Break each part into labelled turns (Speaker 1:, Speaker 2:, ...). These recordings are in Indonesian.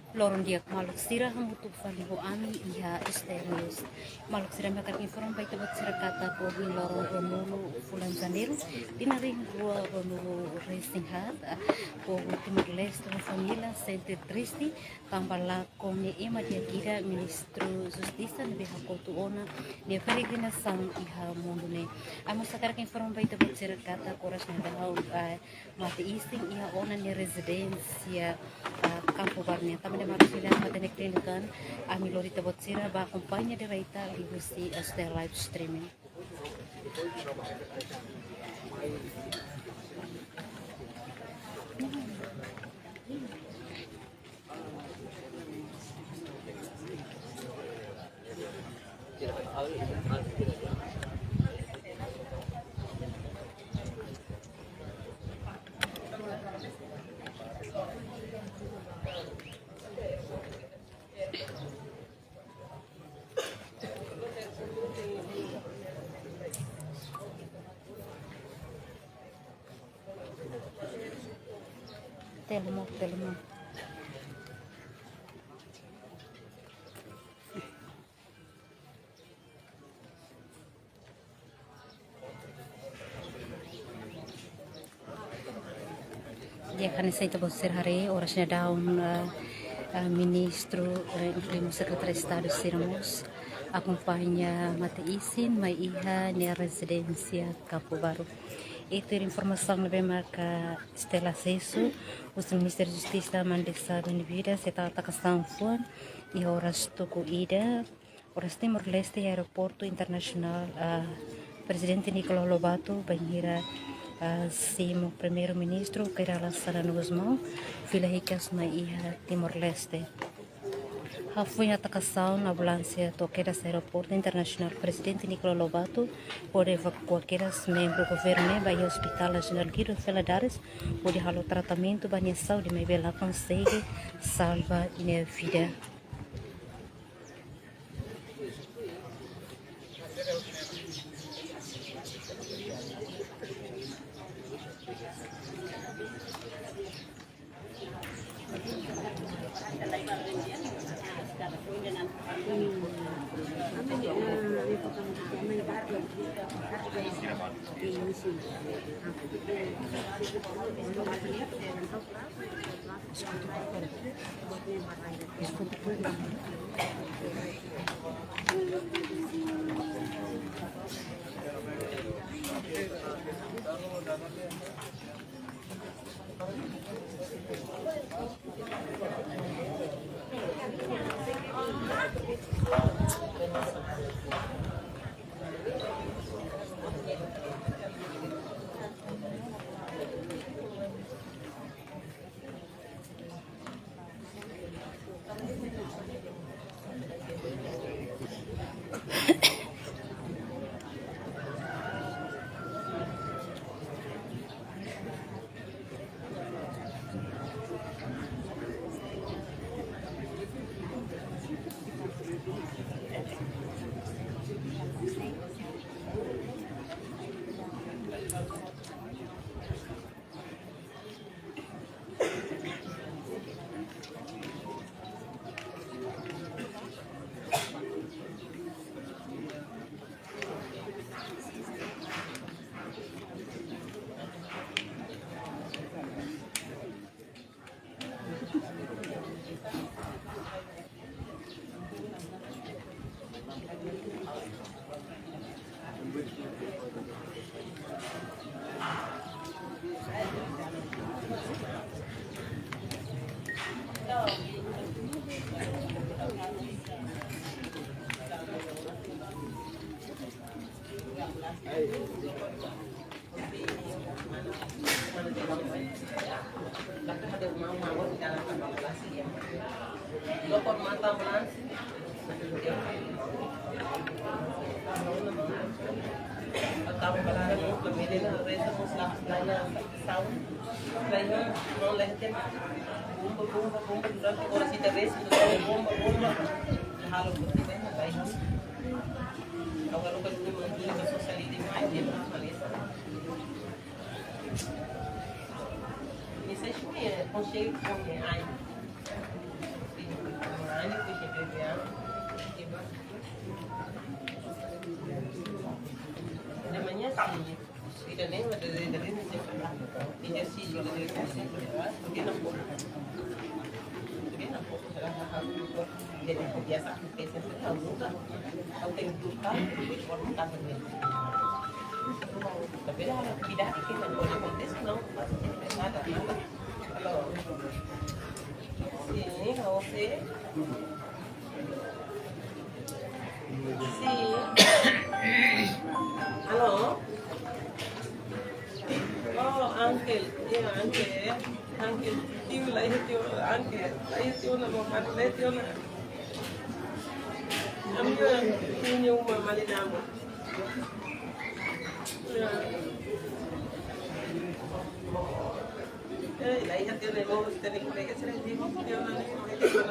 Speaker 1: Lorong dia maluk sira hamutu faliho ami iha esterius. Maluk sira makan inform baita buat sira kata pogi lorong Romulo Fulan Janeiro. Dinaring rua Romulo Racing Hat. Pogo Timor Leste família Sente Triste. Tambala kone ema dia kira Ministro Justiça nebe hakotu ona. Dia ferigina sang iha mundo ne. Amo sakar ka inform baita buat sira kata koras na dalau mati ising iha ona ni residensia Campo Barnea. Também maravilha matene klinikan ami lorita botsira ba acompanha de reita libusi as the live streaming. Telmo. Dia akan saya coba hari orasnya daun ministro primo secretário de Estado Ciramos acompanha mate isin mai iha na residência Campo Baru. E ter informação na marca Stella Sesso, o Ministério da Justiça mandessa benvida se está questão fone e horas toko ida horas Timor Leste aeroporto internacional presidente Nicolau Lobato banhira simo primeiro-ministro que era Sara Guzmão fila hikas mai iha Timor Leste. Foi atacação na ambulância toqueira do aeroporto internacional presidente Nicolau Lobato por evacuar aqueles membros do governo para o hospital General Guido Feladares por halo tratamento banha saúde mas ela consegue salvar a vida.
Speaker 2: jadi kebiasaan biasanya tahu tentukan orang dengan tapi tidak ikan boleh kontes no ada kalau sini Jose si halo oh uncle ya uncle tiu lah itu uncle lah itu nama mana itu nama ambil ini mama ni nama la hija tiene voz, tiene que ser el hijo, tiene una hija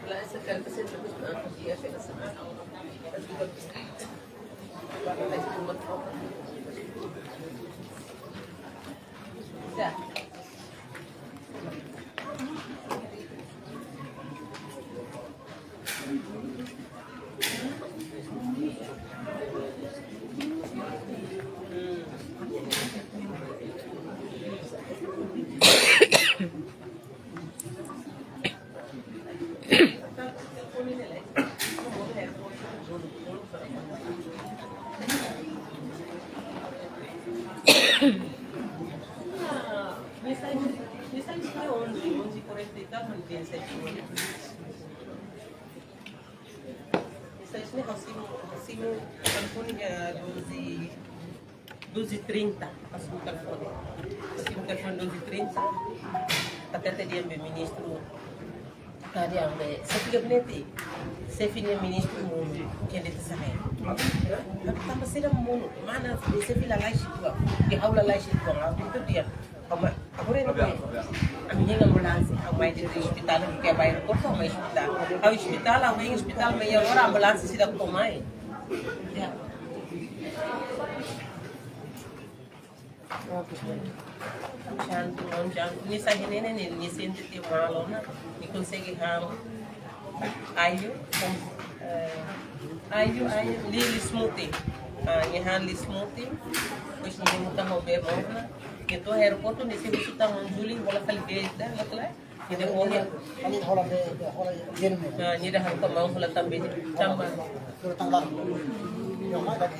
Speaker 2: la esa carta se trata de hacer la semana ya telefone 12h30 passou o telefone 12h30 até dia ministro ada yang saya gabinete saya punya ministro mundo que ele está sabendo tambah sih mundo mana saya pilih lagi itu di aula lagi itu itu dia agora não é a menina ambulância a mãe de hospital que vai no corpo ao hospital alguém hospital meia hora a ambulância se dá com mãe jantung ni sa hinene ni sente te malona ni consegue ayo lili smoothie ni li smoothie pois ni muta ho be bona que to aeroporto ni se visita manjuli wala kalbe da lakla ni de hola ani hola de hola jerme ni de har ko ma hola tambe tamba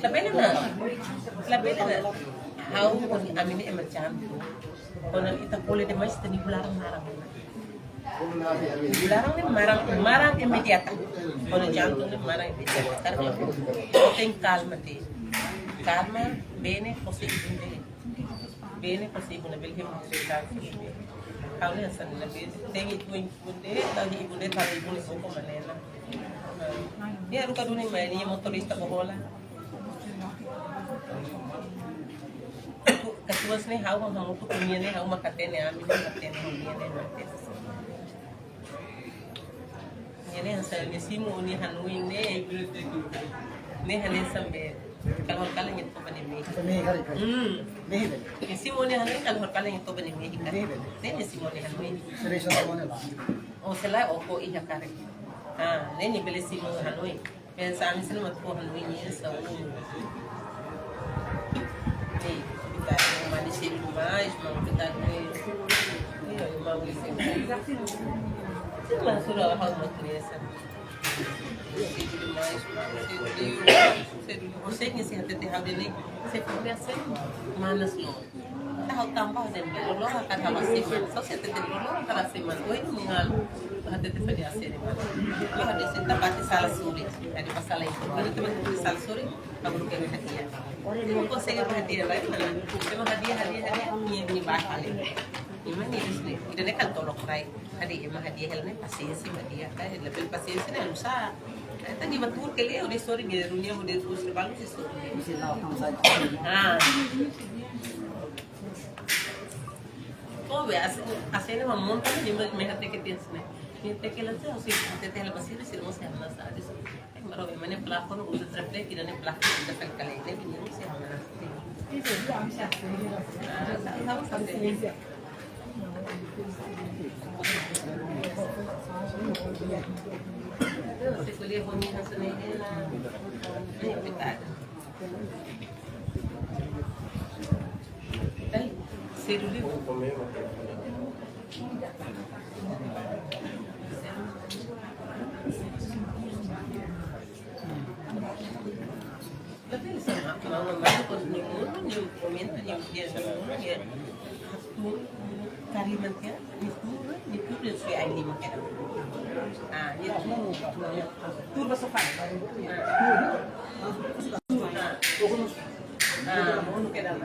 Speaker 2: la pena how kung amin ni emergency kung kita boleh de mais tani bularang marang imediata kung jantung ni marang imediata karena tem calma bene possibile belhem how ni asan na bene tem ibunde tadi ibunde tadi ibunde ko manela ni aru kaduni mai ni motorista bola katuas ni hau mau tu punya ni hau makatene amin makatene ni hasil ni simu ni hanui ni hanen sambe kalau kalian itu bani ni simu ni hanui kalau kalian itu bani ni simu ni hanui oh selai oko iya kare ni beli simu hanui pensar ni sini matu hanui ni so manis mais, mau kita ni, mau beli semua sudah hal material. Mais, saya ni sih hati hati ni, saya punya sen manas lo. Tahu tambah dan lo akan halas seman, so saya tetap lo akan halas seman. Oh itu mengal hati hati pada asyik ni. Lo ada cerita pasti salah sulit, ada masalah itu. Kalau teman salah sulit, kamu kena hati. Orang ko saya perhatian baik mana, cuma hadiah ni bakal ini. Iman ni disini, ini kan tolok baik. Hadiah helnya pasiensi hadiah kan, lebih pasiensi ni lusa. Tadi betul kali udah story di dunia udah terus terbalut sih. Oh biasa, asalnya mamun kan dia melihat tiket ni. Kita kelas tu, usi kita help pasiensi sih mau saya nasa ada. Maro mana pelakon udah terplay kita ni pelakon kita sekali ini bingung sih mana. Itu dia amsa. Sama saja. Se kuliah pemilihan sendiri lah. Ini kita ada. Seru dia. Tapi sama mau pun yung komento yung dia sa mga dia. Kalimat ya, itu dia sudah ID makan. Ah, itu tur masuk pan. Ah, mau ke dalam.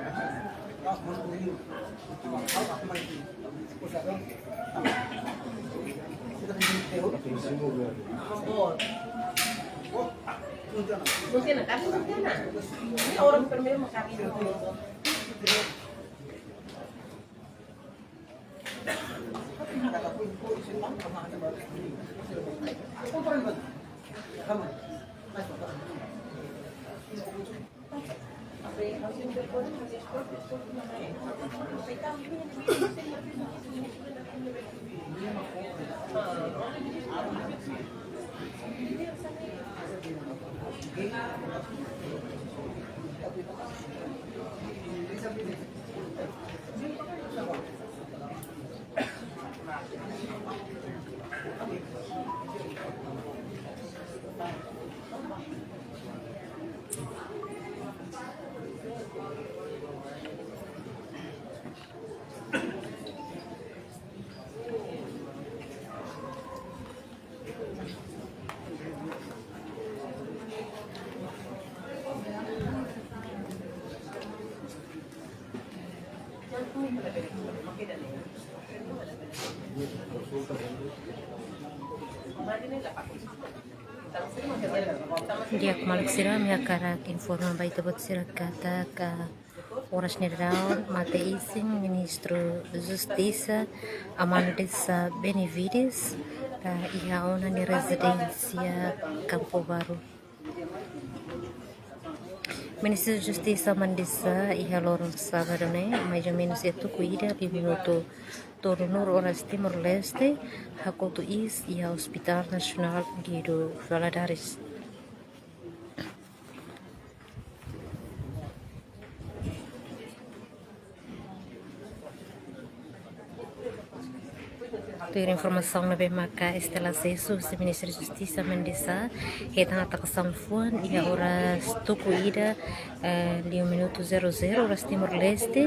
Speaker 2: Mungkin kan mungkin ini orang permil makan itu.
Speaker 1: Dia kemalik siram ya karak informan baik tebut sirak kata ka Oras General mate isin Ministro Justiça Amano dessa Benevides da Iaona ni residência Campo Baru. Ministro Justiça mandisa ia lorong sábado mais ou menos cuida de minuto todo no horas Timor Leste hakotu is ia Hospital Nacional de Valadares. Ter informação na BMK Estela Cesso, o Ministro da Justiça Mendesa, que está na atacação fuan e a horas tucuída de 1:00 horas Timor Leste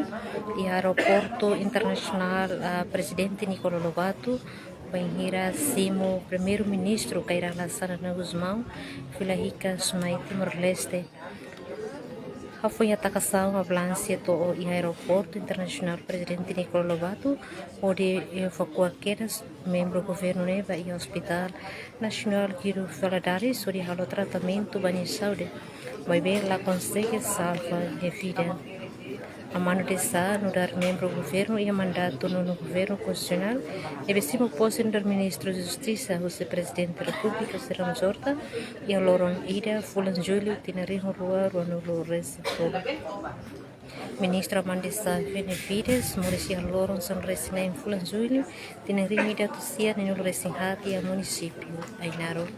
Speaker 1: e aeroporto internacional Presidente Nicolau Lobato Banhira Simo Primeiro-Ministro Kaira Lassana Guzmão Filahica Sumai Timor Leste. Foi a atacação a Blância do aeroporto internacional Presidente Nicolau Lobato, onde evacuou aqueles membros do governo neva e hospital nacional de Valadares, onde há o tratamento banho saúde, mas bem lá consegue salvar a vida. A mano dessa no dar membro do governo e a mandato no governo constitucional e becimo posto do ministro da Justiça, o presidente da República, Serão Jorta, e a Loron Ida, Fulan Júlio, Tinariho Rua, Ruanulo Recitor. Ministro Mandessa Benevides, Mauricio Loron, São Resina em Fulan Júlio, Tinariho Ida, Tucia, no Recinhati, a município, Ainaro.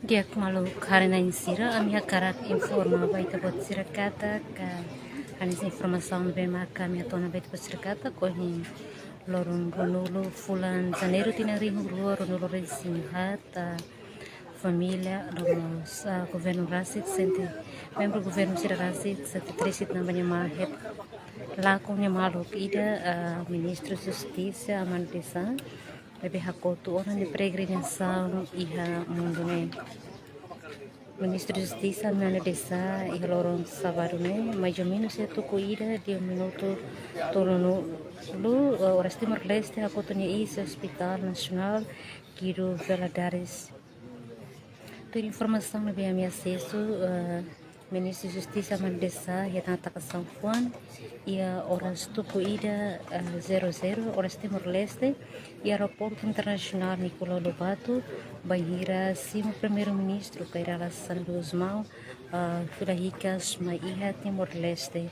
Speaker 1: Dia malu karena insira a minha cara informa baita bot sirakata ka anis informação bem marca minha tona baita bot sirakata kohin lorun ronulu fulan janeiro tinarihu rua ronulu resinhat família dos governo Rasit sente membro governo Sira Rasit sente trisit namanya mahet lakunya malu ida ministro justiça Amandesa lebih hakotu orang di peregrinação iha mundune ministro justiça na desa iha lorong sabarune mais ou menos tuku ida dia minuto tolonu lu horas Timor Leste hakotunya isi hospital nasional Giro Valadares. Ter informação lebih a minha acesso Ministro Justiça Mandesa ia tanta São Juan ia horas tuku ida 00 horas Timor Leste e aeroporto internacional Nicolau Lobato bahira simo primeiro-ministro Kairala San Guzmão Filahicas Maiha Timor Leste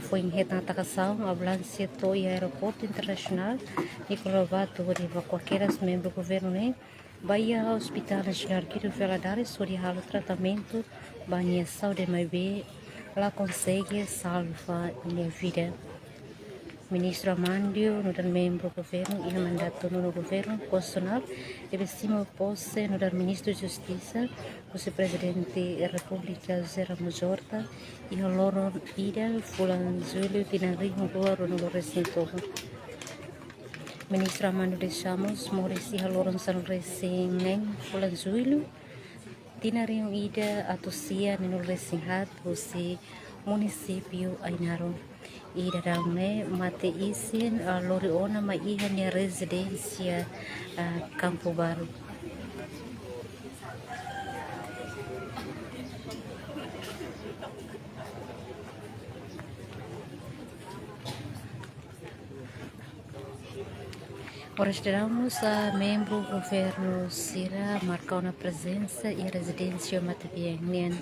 Speaker 1: foi em tanta São ambulância to e aeroporto internacional Nicolau Lobato de qualquer membro do governo né Bahia Hospital Nacional Giro Valadares sobre o tratamento banha saúde mais bem lá consegue salvar minha vida. Ministro Amandio no membro do governo e mandato no governo constitucional e cima posse no ministro de Justiça o presidente da República Zera Mujorta e o loro ida fulan julho tinari no no recinto. Ministro Amando deixamos Morisi haloron san racing neng bulan Julho tinari yung ida atusia nino racing hat si munisipio Ainaro ida ramne mate isin loriona maiha ni residencia Campo Baru. Ora esperamos a membro do governo Sira marcar uma presença e residência Matabianian.